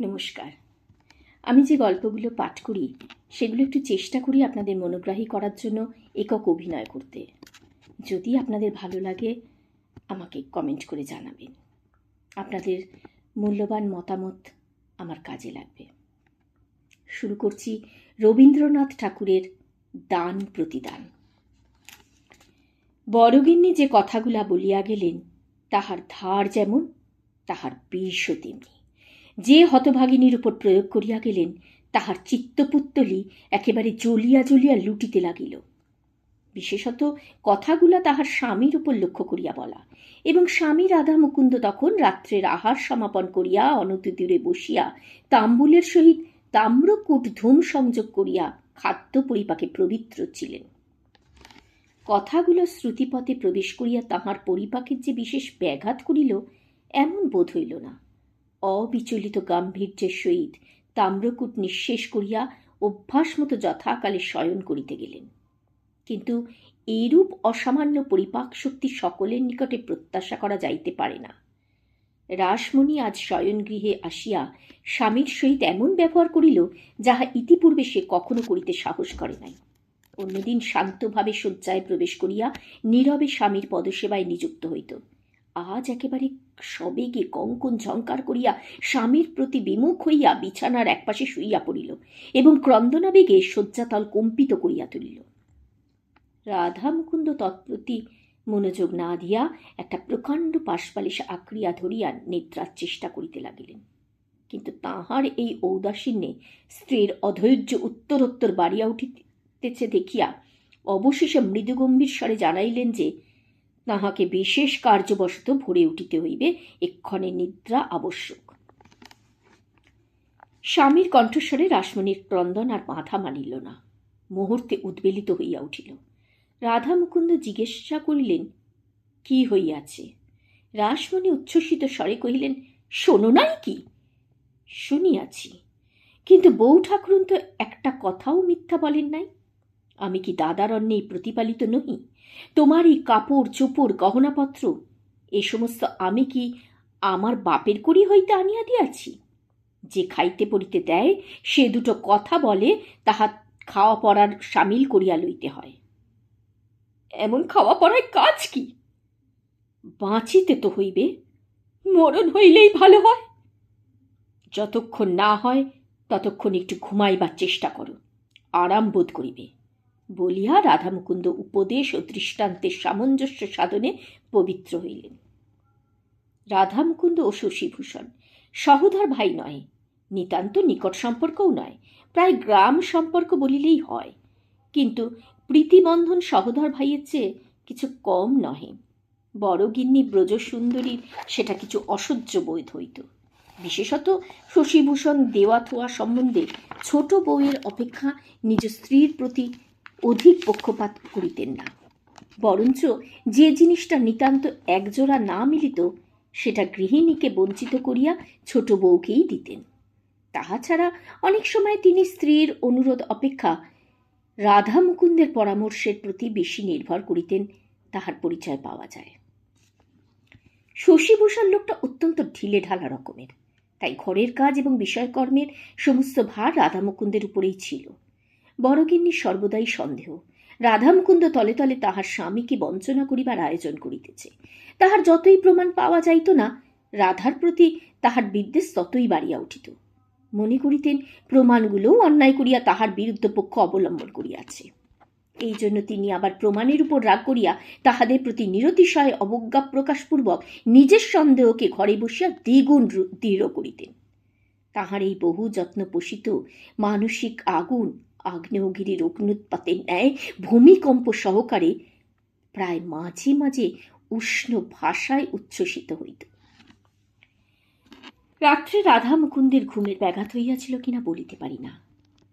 নমস্কার। আমি যে গল্পগুলো পাঠ করি সেগুলো একটু চেষ্টা করি আপনাদের মনোগ্রাহী করার জন্য একক অভিনয় করতে। যদি আপনাদের ভালো লাগে আমাকে কমেন্ট করে জানাবেন। আপনাদের মূল্যবান মতামত আমার কাজে লাগবে। শুরু করছি রবীন্দ্রনাথ ঠাকুরের দান প্রতিদান। বড়গিন্নি যে কথাগুলা বলিয়া গেলেন তাহার ধার যেমন তাহার বিষও তেমনি। যে হতভাগিনীর উপর প্রয়োগ করিয়া গেলেন তাহার চিত্তপুত্তলি একেবারে জ্বলিয়া জ্বলিয়া লুটিতে লাগিল। বিশেষত কথাগুলা তাহার স্বামীর উপর লক্ষ্য করিয়া বলা, এবং স্বামী রাধা মুকুন্দ তখন রাত্রের আহার সমাপন করিয়া অনতিদূরে বসিয়া তাম্বুলের সহিত তাম্রকূট ধূম সংযোগ করিয়া খাদ্য পরিপাকে পবিত্র ছিলেন। কথাগুলো শ্রুতিপথে প্রবেশ করিয়া তাহার পরিপাকের যে বিশেষ ব্যাঘাত করিল এমন বোধ হইল না। অবিচলিত গাম্ভীর্যের সহিত তাম্রকূট নিঃশেষ করিয়া অভ্যাস মতো যথাকালে শয়ন করিতে গেলেন। কিন্তু এইরূপ অসামান্য পরিপাক শক্তি সকলের নিকটে প্রত্যাশা করা যাইতে পারে না। রাসমণি আজ শয়নগৃহে আসিয়া স্বামীর সহিত এমন ব্যবহার করিল যাহা ইতিপূর্বে সে কখনো করিতে সাহস করে নাই। অন্যদিন শান্তভাবে শয্যায় প্রবেশ করিয়া নীরবে স্বামীর পদসেবায় নিযুক্ত হইত। আজ একেবারে সবেগে কঙ্কন ঝঙ্কার করিয়া স্বামীর প্রতি বিমুখ হইয়া বিছানার একপাশে শুইয়া পড়িল এবং ক্রন্দনাবেগে শয্যাতল কম্পিত করিয়া তুলিল। রাধা মুকুন্দ তৎপ্রতি মনোযোগ না দিয়া একটা প্রকাণ্ড পাশবালিশ আঁকড়িয়া ধরিয়া নিদ্রার চেষ্টা করিতে লাগিলেন। কিন্তু তাহার এই ঔদাসীন্যে স্ত্রীর অধৈর্য উত্তরোত্তর বাড়িয়া উঠিতেছে দেখিয়া অবশেষে মৃদুগম্ভীর স্বরে জানাইলেন যে তাহাকে বিশেষ কার্যবশত ভরে উঠিতে হইবে, এক্ষণে নিদ্রা আবশ্যক। স্বামীর কণ্ঠস্বরে রাসমণির ক্রন্দন আর বাধা মানিল না। মুহূর্তে উদ্বেলিত হইয়া উঠিল। রাধা মুকুন্দ জিজ্ঞাসা করিলেন, কি হইয়াছে? রাসমণি উচ্ছ্বসিত স্বরে কহিলেন, শোনো নাই কি? শুনিয়াছি, কিন্তু বউ ঠাকুরুন তো একটা কথাও মিথ্যা বলেন নাই। আমি কি দাদার অন্যেই প্রতিপালিত নহি? তোমার এই কাপড় চোপড় গহনাপত্র এ সমস্ত আমি কি আমার বাপের করি হইতে আনিয়া দিয়াছি? যে খাইতে পড়িতে দেয় সে দুটো কথা বলে তাহা খাওয়া পড়ার সামিল করিয়া লইতে হয়। এমন খাওয়া পড়ায় কাজ কি? বাঁচিতে তো হইবে, মরণ হইলেই ভালো হয়। যতক্ষণ না হয় ততক্ষণ একটু ঘুমাইবার চেষ্টা করো, আরাম বোধ করিবে বলিয়া রাধা মুকুন্দ উপদেশ ও দৃষ্টান্তের সামঞ্জস্য সাধনে পবিত্র হইলেন। রাধা মুকুন্দ ও শশীভূষণ সহোদর ভাই নয়, নিতান্ত নিকট সম্পর্কও নয়, প্রায় গ্রাম সম্পর্ক বলিলেই হয়, কিন্তু প্রীতিবন্ধন সহোদর ভাইয়ের চেয়ে কিছু কম নহে। বড়গিন্নি ব্রজসুন্দরীর সেটা কিছু অসহ্য বোধ হইত। বিশেষত শশীভূষণ দেওয়া থোয়া সম্বন্ধে ছোট বউয়ের অপেক্ষা নিজ স্ত্রীর প্রতি অধিক পক্ষপাত করিতেন না, বরঞ্চ যে জিনিসটা নিতান্ত একজোড়া না মিলিত সেটা গৃহিণীকে বঞ্চিত করিয়া ছোট বউকেই দিতেন। তাহা ছাড়া অনেক সময় তিনি স্ত্রীর অনুরোধ অপেক্ষা রাধা মুকুন্দের পরামর্শের প্রতি বেশি নির্ভর করিতেন, তাহার পরিচয় পাওয়া যায়। শশীভূষণ লোকটা অত্যন্ত ঢিলে ঢালা রকমের, তাই ঘরের কাজ এবং বিষয়কর্মের সমস্ত ভার রাধা মুকুন্দের উপরেই ছিল। বড়গিন্নির সর্বদাই সন্দেহ রাধা মুকুন্দ তলে তলে তাহার স্বামীকে বঞ্চনা করিবার আয়োজন করিতেছে। তাহার যতই প্রমাণ পাওয়া যাইত না, রাধার প্রতি তাহার বিদ্বেষ ততই বাড়িয়া উঠিত। মনে করিতেন প্রমাণগুলোও অন্যায় করিয়া তাহার বিরুদ্ধ পক্ষ অবলম্বন করিয়াছে। এই জন্য তিনি আবার প্রমাণের উপর রাগ করিয়া তাহাদের প্রতি নিরতিশয় অবজ্ঞা প্রকাশপূর্বক নিজের সন্দেহকে ঘরে বসিয়া দ্বিগুণ দৃঢ় করিতেন। তাহার এই বহু যত্ন পোষিত মানসিক আগুন আগ্নেয়গিরির অগ্নুৎপাতের ন্যায় ভূমিকম্প সহকারে প্রায় মাঝে মাঝে উষ্ণ ভাষায় উচ্ছ্বসিত হইত। রাত্রে রাধা মুকুন্দের ঘুমের ব্যাঘাত হইয়াছিল কিনা বলিতে পারি না,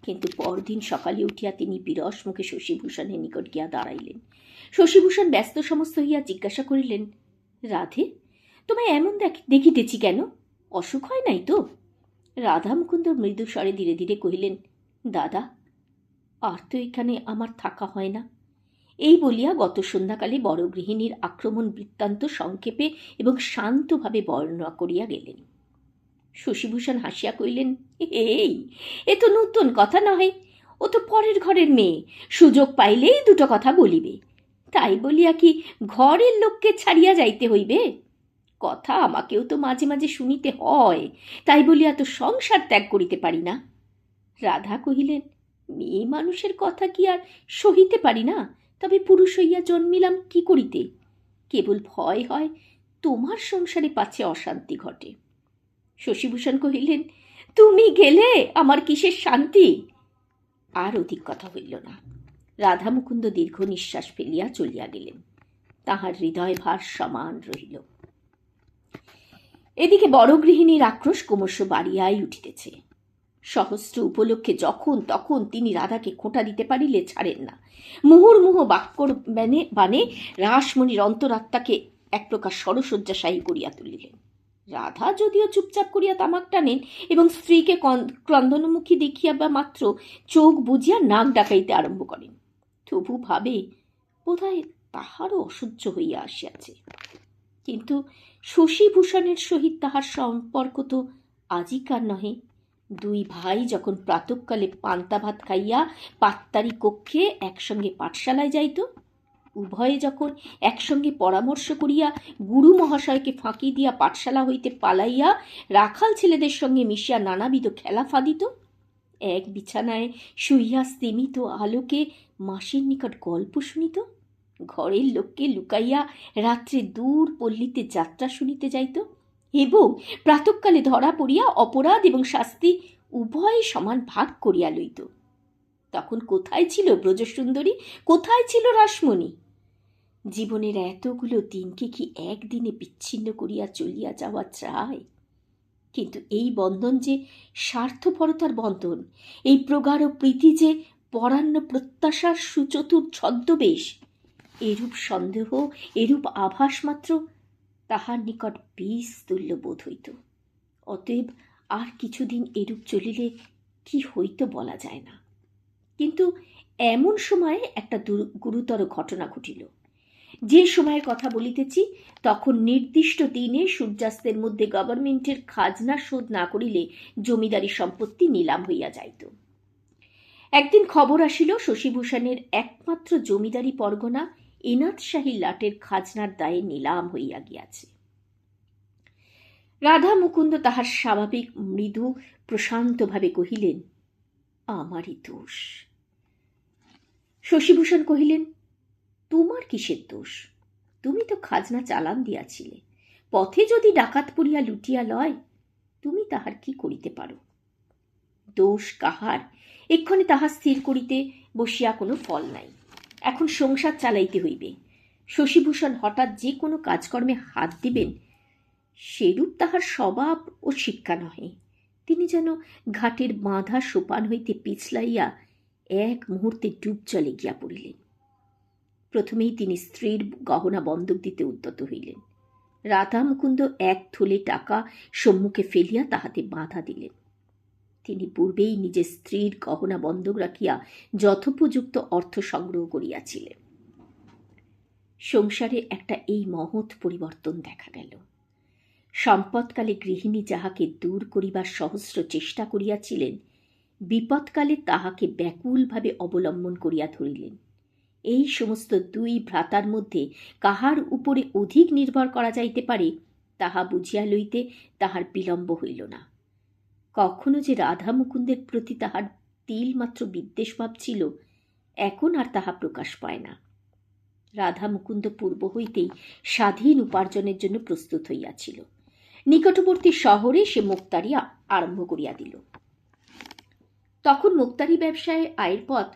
কিন্তু পরদিন সকালে উঠিয়া তিনি বিরস মুখে শশীভূষণের নিকট গিয়া দাঁড়াইলেন। শশীভূষণ ব্যস্ত সমস্ত হইয়া জিজ্ঞাসা করিলেন, রাধে, তোমায় এমন দেখিতেছি কেন? অসুখ হয় নাই তো? রাধা মুকুন্দ মৃদু স্বরে ধীরে ধীরে কহিলেন, দাদা, আর তো এখানে আমার থাকা হয় না। এই বলিয়া গত সন্ধ্যাকালে বড় গৃহিণীর আক্রমণ বৃত্তান্ত সংক্ষেপে এবং শান্তভাবে বর্ণনা করিয়া গেলেন। শশীভূষণ হাসিয়া কইলেন, এই এ তো নূতন কথা নহে, ও তো পরের ঘরের মেয়ে, সুযোগ পাইলেই দুটো কথা বলিবে, তাই বলিয়া কি ঘরের লোককে ছাড়িয়া যাইতে হইবে? কথা আমাকেও তো মাঝে মাঝে শুনিতে হয়, তাই বলিয়া তো সংসার ত্যাগ করিতে পারি না। রাধা কহিলেন, মেয়ে মানুষের কথা কি আর সহিতে পারি না, তবে পুরুষ হইয়া জন্মিলাম কি করিতে? কেবল ভয় হয় তোমার সংসারে পাছে অশান্তি ঘটে। শশীভূষণ কহিলেন, তুমি গেলে আমার কিসের শান্তি? আর অধিক কথা হইল না। রাধা মুকুন্দ দীর্ঘ নিঃশ্বাস ফেলিয়া চলিয়া গেলেন। তাহার হৃদয় ভার সমান রহিল। এদিকে বড় গৃহিণীর আক্রোশ ক্রমশ বাড়িয়াই উঠিতেছে। সহস্র উপলক্ষে যখন তখন তিনি রাধাকে খোঁটা দিতে পারিলে ছাড়েন না। মুহুর্মুহ বাক্যর বানে রাসমণির অন্তরাত্মাকে এক প্রকার সরসজ্জাশায়ী করিয়া তুলিলেন। রাধা যদিও চুপচাপ করিয়া তামাক টানেন এবং স্ত্রীকে ক্রন্দনমুখী দেখিয়া বা মাত্র চোখ বুজিয়া নাক ডাকাইতে আরম্ভ করেন, তবু ভাবে বোধহয় তাহারও অসহ্য হইয়া আসিয়াছে। কিন্তু শশীভূষণের সহিত তাহার সম্পর্ক তো আজিকার নহে। দুই ভাই যখন প্রাতঃকালে পান্তা ভাত খাইয়া পাত্তারি কক্ষে একসঙ্গে পাঠশালায় যাইত, উভয়ে যখন একসঙ্গে পরামর্শ করিয়া গুরু মহাশয়কে ফাঁকি দিয়া পাঠশালা হইতে পালাইয়া রাখাল ছেলেদের সঙ্গে মিশিয়া নানাবিধ খেলা ফাঁদিত, এক বিছানায় শুইয়া স্তিমিত আলোকে মাসির নিকট গল্প শুনিত, ঘরের লোককে লুকাইয়া রাত্রে দূর পল্লীতে যাত্রা শুনিতে যাইত এবং প্রাতঃকালে ধরা পড়িয়া অপরাধ এবং শাস্তি উভয় সমান ভাগ করিয়া লইত, তখন কোথায় ছিল ব্রজসুন্দরী, কোথায় ছিল রাসমণি? জীবনের এতগুলো দিনকে কি একদিনে বিচ্ছিন্ন করিয়া চলিয়া যাওয়া চায়? কিন্তু এই বন্ধন যে স্বার্থপরতার বন্ধন, এই প্রগাঢ় প্রীতি যে পরান্ন প্রত্যাশার সুচতুর ছদ্মবেশ, এরূপ সন্দেহ, এরূপ আভাস মাত্র তাহার নিকট বিষ তুল্য বোধ হইত। অতএব আর কিছুদিন এরূপ চলিলে কি হইত বলা যায় না। কিন্তু এমন সময়ে একটা গুরুতর ঘটনা ঘটিল। যে সময়ের কথা বলিতেছি তখন নির্দিষ্ট দিনে সূর্যাস্তের মধ্যে গভর্নমেন্টের খাজনা শোধ না করিলে জমিদারি সম্পত্তি নিলাম হইয়া যাইত। একদিন খবর আসিল শশীভূষণের একমাত্র জমিদারি পরগনা এনাথ শাহী লাটের খাজনার দায়ে নিলাম হইয়া গিয়াছে। রাধা মুকুন্দ তাহার স্বাভাবিক মৃদু প্রশান্তভাবে কহিলেন, আমারই দোষ। শশীভূষণ কহিলেন, তোমার কিসের দোষ? তুমি তো খাজনা চালান দিয়াছিলে, পথে যদি ডাকাত পড়িয়া লুটিয়া লয়, তুমি তাহার কি করিতে পারো? দোষ কাহার এক্ষণে তাহা স্থির করিতে বসিয়া কোনো ফল নাই। এখন সংসার চালাইতে হইবে। শশীভূষণ হঠাৎ যে কোনো কাজকর্মে হাত দিবেন সেরূপ তাহার স্বভাব ও শিক্ষা নহে। তিনি যেন ঘাটের বাঁধা সোপান হইতে পিছলাইয়া এক মুহূর্তে ডুব জলে গিয়া পড়িলেন। প্রথমেই তিনি স্ত্রীর গহনা বন্ধক দিতে উদ্যত হইলেন। রাধা মুকুন্দ এক থলে টাকা সম্মুখে ফেলিয়া তাহাতে বাধা দিলেন। তিনি পূর্বেই নিজের স্ত্রীর গহনা বন্ধক রাখিয়া যথোপযুক্ত অর্থ সংগ্রহ করিয়াছিলেন। সংসারে একটা এই মহৎ পরিবর্তন দেখা গেল। সম্পদকালে গৃহিণী যাহাকে দূর করিবার সহস্র চেষ্টা করিয়াছিলেন, বিপদকালে তাহাকে ব্যাকুলভাবে অবলম্বন করিয়া ধরিলেন। এই সমস্ত দুই ভ্রাতার মধ্যে কাহার উপরে অধিক নির্ভর করা যাইতে পারে তাহা বুঝিয়া লইতে তাহার বিলম্ব হইল না। কখনো যে রাধা মুকুন্দের প্রতি তাহার তিলমাত্র বিদ্বেষভাব ছিল, এখন আর তাহা প্রকাশ পায় না। রাধা মুকুন্দ পূর্ব হইতেই স্বাধীন উপার্জনের জন্য প্রস্তুত হইয়াছিল। নিকটবর্তী শহরে সে মুক্তারি আরম্ভ করিয়া দিল। তখন মুক্তারি ব্যবসায়ে আয়ের পথ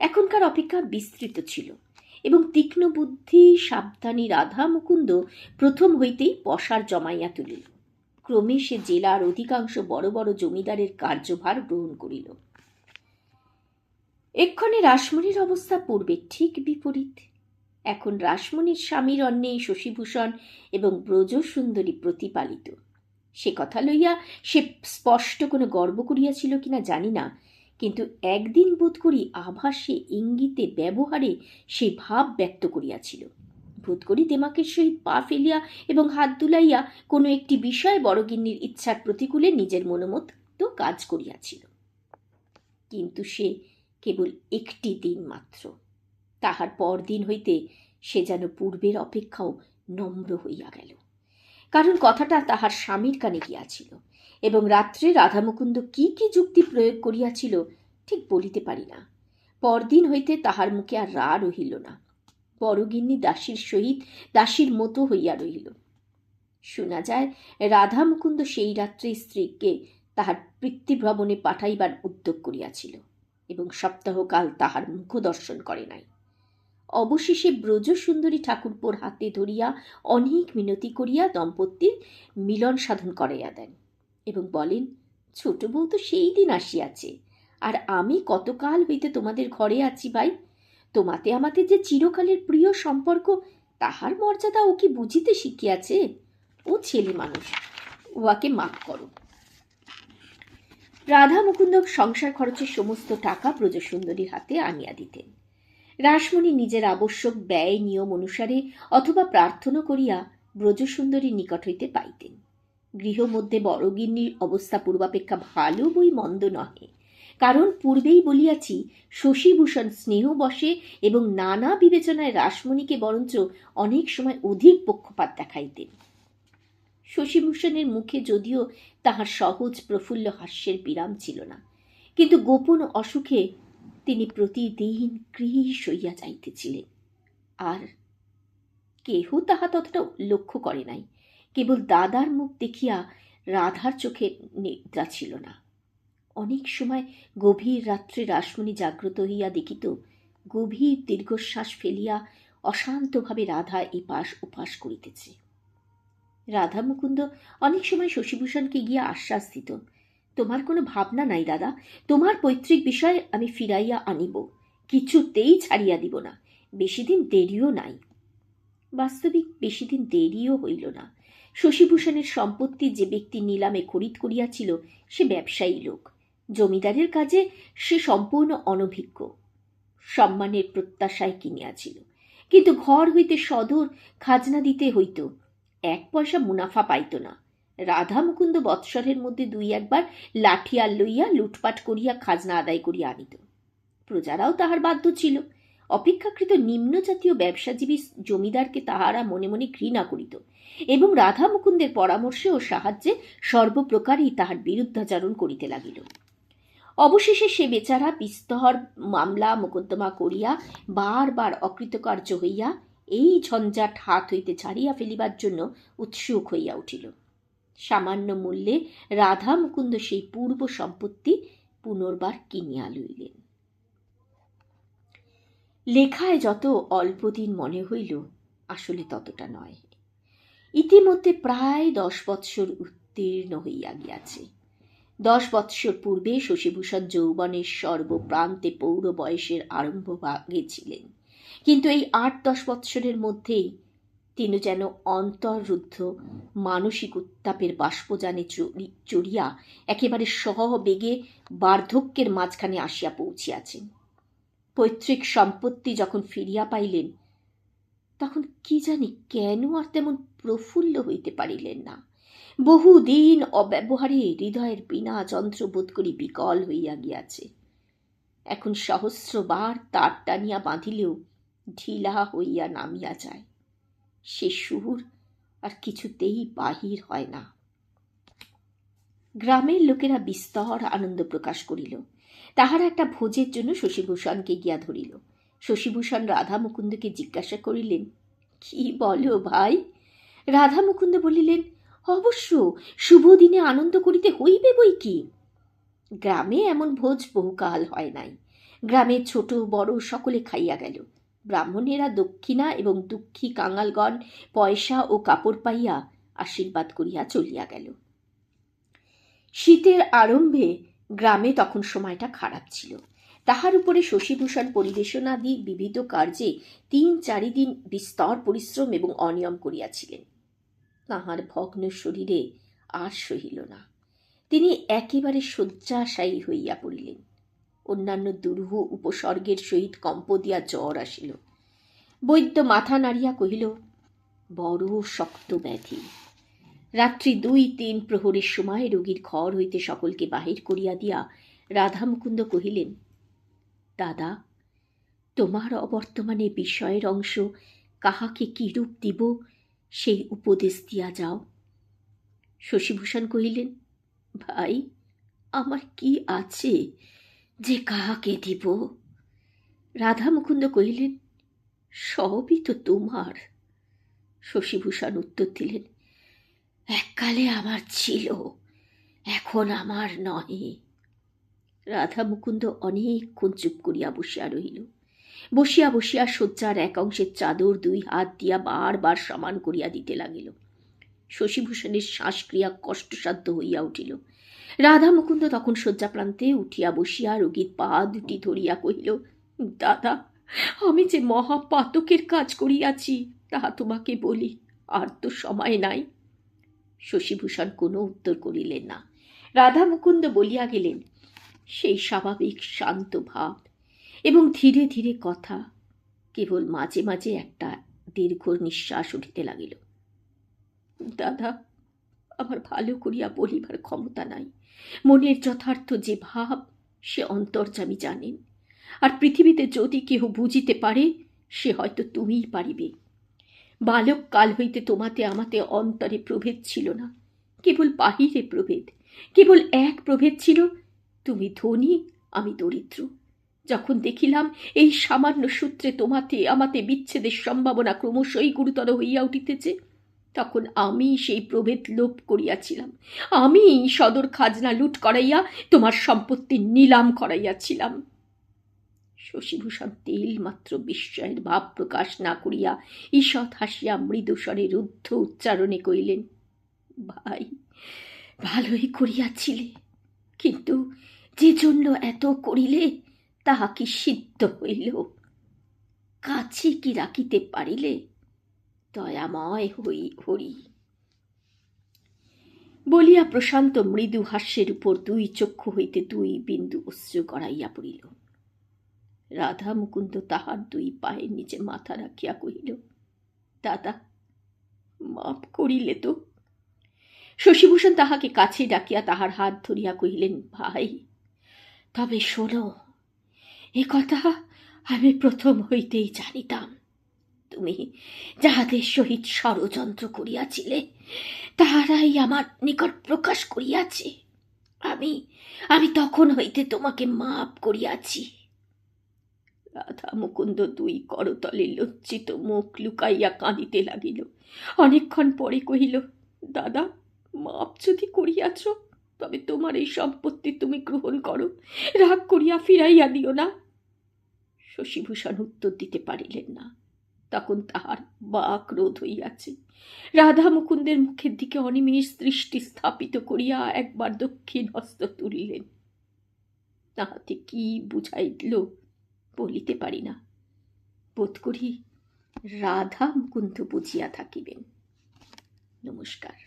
এখনকার অপেক্ষা বিস্তৃত ছিল এবং তীক্ষ্ণ বুদ্ধি সাবধানী রাধা মুকুন্দ প্রথম হইতেই পসার জমাইয়া তুলিল। ক্রমে সে জেলার অধিকাংশ বড় বড় জমিদারের কার্যভার গ্রহণ করিল। এক্ষণে রাসমণির অবস্থা পূর্বে ঠিক বিপরীত। এখন রাসমণির স্বামীর অন্নে শশীভূষণ এবং ব্রজসুন্দরী প্রতিপালিত। সে কথা লইয়া সে স্পষ্ট কোনো গর্ব করিয়াছিল কিনা জানি না, কিন্তু একদিন বোধ করি আভাসে ইঙ্গিতে ব্যবহারে সেই ভাব ব্যক্ত করিয়াছিল। বোধ করি দেমাকের সহিত পা ফেলিয়া এবং হাত দুলাইয়া কোনো একটি বিষয়ে বড়গিন্নির ইচ্ছার প্রতিকূলে নিজের মনোমত কাজ করিয়াছিল। কিন্তু সে কেবল একটি দিন মাত্র। তাহার পরদিন হইতে সে যেন পূর্বের অপেক্ষাও নম্র হইয়া গেল। কারণ কথাটা তাহার স্বামীর কানে গিয়াছিল, এবং রাত্রে রাধামুকুন্দ কি কি যুক্তি প্রয়োগ করিয়াছিল ঠিক বলিতে পারি না। পরদিন হইতে তাহার মুখে আর রা রহিল না। বড়গিন্নি দাসীর সহিত দাসীর মতো হইয়া রহিল। শোনা যায় রাধামুকুন্দ সেই রাত্রে স্ত্রীকে তাহার পিতৃভ্রমণে পাঠাইবার উদ্যোগ করিয়াছিল, এবং সপ্তাহকাল তাহার মুখ দর্শন করে নাই। অবশেষে ব্রজসুন্দরী ঠাকুরপোর হাতে ধরিয়া অনেক মিনতি করিয়া দম্পতির মিলন সাধন করাইয়া দেন, এবং বলেন, ছোট বউ তো সেই দিন আসিয়াছে, আর আমি কতকাল হইতে তোমাদের ঘরে আছি ভাই। তোমাতে আমাতে যে চিরকালের প্রিয় সম্পর্ক, তাহার মর্যাদা ও কি বুঝিতে শিখিয়াছে? ও ছেলে মানুষ, উহাকে মাফ করো। রাধা মুকুন্দ সংসার খরচের সমস্ত টাকা ব্রজসুন্দরীর হাতে আনিয়া দিতেন। রাসমণি নিজের আবশ্যক ব্যয় নিয়ম অনুসারে অথবা প্রার্থনা করিয়া ব্রজসুন্দরীর নিকট হইতে পাইতেন। গৃহমধ্যে বড়গিন্নির অবস্থা পূর্বাপেক্ষা ভালো বই মন্দ নহে, কারণ পূর্বেই বলিয়াছি শশীভূষণ স্নেহবশে এবং নানা বিবেচনায় রাসমণিকে বরঞ্চ অনেক সময় অধিক পক্ষপাত দেখাইতেন। শশীভূষণের মুখে যদিও তাহার সহজ প্রফুল্ল হাস্যের বিরাম ছিল না, কিন্তু গোপন অসুখে তিনি প্রতিদিন কৃশ হইয়া যাইতেছিলেন, আর কেহ তাহা ততটা লক্ষ্য করে নাই। কেবল দাদার মুখ দেখিয়া রাধার চোখে নিদ্রা ছিল না। অনেক সময় গভীর রাত্রে রাসমণি জাগ্রত হইয়া দেখিত গভীর দীর্ঘশ্বাস ফেলিয়া অশান্তভাবে রাধা এপাশ ওপাশ করিতেছে। রাধা মুকুন্দ অনেক সময় শশীভূষণকে গিয়া আশ্বাস দিত, তোমার কোনো ভাবনা নাই দাদা, তোমার পৈতৃক বিষয় আমি ফিরাইয়া আনিব, কিছুতেই ছাড়িয়া দিব না, বেশি দিন দেরিও নাই। বাস্তবিক বেশি দিন দেরিও হইল না। শশীভূষণের সম্পত্তি যে ব্যক্তি নিলামে খরিদ করিয়াছিল সে ব্যবসায়ী লোক, জমিদারের কাজে সে সম্পূর্ণ অনভিজ্ঞ। সম্মানের প্রত্যাশায় কিনিয়াছিল, কিন্তু ঘর হইতে সদর খাজনা দিতে হইত, 1 পয়সা মুনাফা পাইত না। রাধা মুকুন্দ বৎসরের মধ্যে 2 একবার লাঠিয়াল লইয়া লুটপাট করিয়া খাজনা আদায় করিয়া আনিত। প্রজারাও তাহার বাধ্য ছিল। অপেক্ষাকৃত নিম্ন জাতীয় ব্যবসাজীবী জমিদারকে তাহারা মনে মনে ঘৃণা করিত, এবং রাধা মুকুন্দের পরামর্শে ও সাহায্যে সর্বপ্রকারেই তাহার বিরুদ্ধাচরণ করিতে লাগিল। অবশেষে সে বেচারা বিস্তর মামলা মোকদ্দমা করিয়া বারবার অকৃতকার্য হইয়া এই ঝঞ্ঝাট হাত হইতে ছাড়িয়া ফেলিবার জন্য উৎসুক হইয়া উঠিল। সামান্য মূল্যে রাধা মুকুন্দ সেই পূর্ব সম্পত্তি পুনর্বার কিনিয়া লইলেন। লেখায় যত অল্পদিন মনে হইল, আসলে ততটা নয়। ইতিমধ্যে প্রায় 10 বৎসর উত্তীর্ণ হইয়া গিয়াছে। 10 বৎসর পূর্বে শশীভূষণ যৌবনের সর্বপ্রান্তে পৌর বয়সের আরম্ভ ভাগে ছিলেন, কিন্তু এই 8-10 বৎসরের মধ্যেই তিনি যেন অন্তর্রুদ্ধ মানসিক উত্তাপের বাষ্পযানে চড়িয়া একেবারে সহবেগে বার্ধক্যের মাঝখানে আসিয়া পৌঁছিয়াছেন। পৈতৃক সম্পত্তি যখন ফিরিয়া পাইলেন, তখন কি জানি কেন আর তেমন প্রফুল্ল হইতে পারিলেন না। বহুদিন অব্যবহারে হৃদয়ের বিনা যন্ত্র বোধ করি বিকল হইয়া গিয়াছে। এখন সহস্রবার তার টানিয়া বাঁধিলেও ঢিলা হইয়া নামিয়া যায়, সে সুর আর কিছুতেই বাহির হয় না। গ্রামের লোকেরা বিস্তর আনন্দ প্রকাশ করিল। তাহারা একটা ভোজের জন্য শশীভূষণকে গিয়া ধরিল। শশীভূষণ রাধা মুকুন্দকে জিজ্ঞাসা করিলেন, কি বলো ভাই? রাধা মুকুন্দ বলিলেন, অবশ্য শুভ দিনে আনন্দ করিতে হইবে বই কি। গ্রামে এমন ভোজ বহুকাল হয় নাই। গ্রামে ছোট বড় সকলে খাইয়া গেল। ব্রাহ্মণেরা দক্ষিণা এবং দুঃখী কাঙালগণ পয়সা ও কাপড় পাইয়া আশীর্বাদ করিয়া চলিয়া গেল। শীতের আরম্ভে গ্রামে তখন সময়টা খারাপ ছিল। তাহার উপরে শশীভূষণ পরিবেশনাদি বিবিধ কার্যে 3-4 দিন বিস্তর পরিশ্রম এবং অনিয়ম করিয়াছিলেন। তাহার ভগ্ন শরীরে আর সহিল না। তিনি একেবারে শয্যাশায়ী হইয়া পড়িলেন। অন্যান্য দুরূহ উপসর্গের সহিত কম্প দিয়া জ্বর আসিল। বৈদ্য মাথা নাড়িয়া কহিল, বড় শক্ত ব্যাধি। রাত্রি 2-3 প্রহরের সময় রোগীর ঘর হইতে সকলকে বাহির করিয়া দিয়া রাধা মুকুন্দ কহিলেন, দাদা, তোমার অবর্তমানে বিষয়ের অংশ কাহাকে কিরূপ দিব সেই উপদেশ দিয়া যাও। শশীভূষণ কহিলেন, ভাই, আমার কি আছে যে কাহাকে দিব? রাধা মুকুন্দ কহিলেন, সবই তো তোমার। শশীভূষণ উত্তর দিলেন, এককালে আমার ছিল, এখন আমার নহে। রাধা মুকুন্দ অনেকক্ষণ চুপ করিয়া বসিয়া রহিল। বসিয়া বসিয়া শয্যার এক অংশের চাদর 2 হাত দিয়া বারবার সমান করিয়া দিতে লাগিল। শশীভূষণের শ্বাসক্রিয়া কষ্টসাধ্য হইয়া উঠিল। রাধা মুকুন্দ তখন শয্যা প্রান্তে উঠিয়া বসিয়া রোগীর পা দুটি ধরিয়া কহিল, দাদা, আমি যে মহাপাতকের কাজ করিয়াছি তাহা তোমাকে বলি, আর তো সময় নাই। শশীভূষণ কোনো উত্তর করিলেন না। রাধা মুকুন্দ বলিয়া গেলেন, সেই স্বাভাবিক শান্ত ভাব এবং ধীরে ধীরে কথা, কেবল মাঝে মাঝে একটা দীর্ঘ নিঃশ্বাস উঠিতে লাগিল। দাদা, আমার ভালো করিয়া বলিবার ক্ষমতা নাই। মনের যথার্থ যে ভাব সে অন্তর্যামী জানেন, আর পৃথিবীতে যদি কেহ বুঝিতে পারে সে হয়তো তুমিই পারিবে। বালক কাল হইতে তোমাতে আমাতে অন্তরে প্রভেদ ছিল না, কেবল বাহিরে প্রভেদ। কেবল এক প্রভেদ ছিল, তুমি ধনী, আমি দরিদ্র। যখন দেখিলাম এই সামান্য সূত্রে তোমাতে আমাতে বিচ্ছেদের সম্ভাবনা ক্রমশই গুরুতর হইয়া উঠিতেছে, তখন আমি সেই প্রভেদ লোপ করিয়াছিলাম। আমি সদর খাজনা লুট করাইয়া তোমার সম্পত্তি নিলাম করাইয়াছিলাম। শশীভূষণ তেল মাত্র বিস্ময়ের ভাব প্রকাশ না করিয়া ঈষৎ হাসিয়া মৃদুস্বরে রুদ্ধ উচ্চারণে কহিলেন, ভাই, ভালোই করিয়াছিলে, কিন্তু যে জন্য এত করিলে তাহা কি সিদ্ধ হইল? কাছে কি রাখিতে পারিলে? দয়াময় হরি। বলিয়া প্রশান্ত মৃদু হাস্যের উপর 2 চক্ষু হইতে 2 বিন্দু অশ্রু গড়াইয়া পড়িল। রাধা মুকুন্দ তাহার 2 পায়ের নিচে মাথা রাখিয়া কহিল, দাদা, মাপ করিলে তো? শশীভূষণ তাহাকে কাছে ডাকিয়া তাহার হাত ধরিয়া কহিলেন, ভাই, তবে শোনো, এ কথা আমি প্রথম হইতেই জানিতাম। তুমি যাহাদের সহিত ষড়যন্ত্র করিয়াছিলে তাহারাই আমার নিকট প্রকাশ করিয়াছে। আমি তখন হইতে তোমাকে মাপ করিয়াছি। রাধা মুকুন্দ 2 করতলে লজ্জিত মুখ লুকাইয়া কাঁদিতে লাগিল। অনেকক্ষণ পরে কহিল, দাদা, মাপ যদি করিয়াছ, তবে তোমার এই সম্পত্তি তুমি গ্রহণ করো, রাগ করিয়া ফিরাইয়া দিও না। শশীভূষণ উত্তর দিতে পারিলেন না। তখন তাহার বাক রোধ হইয়াছে। রাধা মুকুন্দের মুখের দিকে অনিমেষ দৃষ্টি স্থাপিত করিয়া একবার দক্ষিণ হস্ত তুলিলেন। তাহাতে কি বুঝাইল বলিতে পারি না, বোধ করি রাধা মুকুন্দ বুঝিয়া থাকিবেন। নমস্কার।